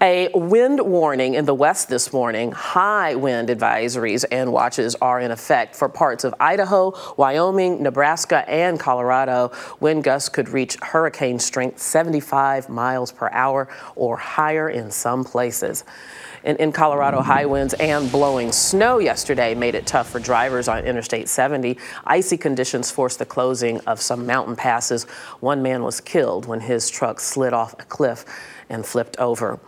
A wind warning in the west this morning. High wind advisories and watches are in effect for parts of Idaho, Wyoming, Nebraska, and Colorado. Wind gusts could reach hurricane strength 75 miles per hour or higher in some places. In Colorado, high winds and blowing snow yesterday made it tough for drivers on Interstate 70. Icy conditions forced the closing of some mountain passes. One man was killed when his truck slid off a cliff and flipped over.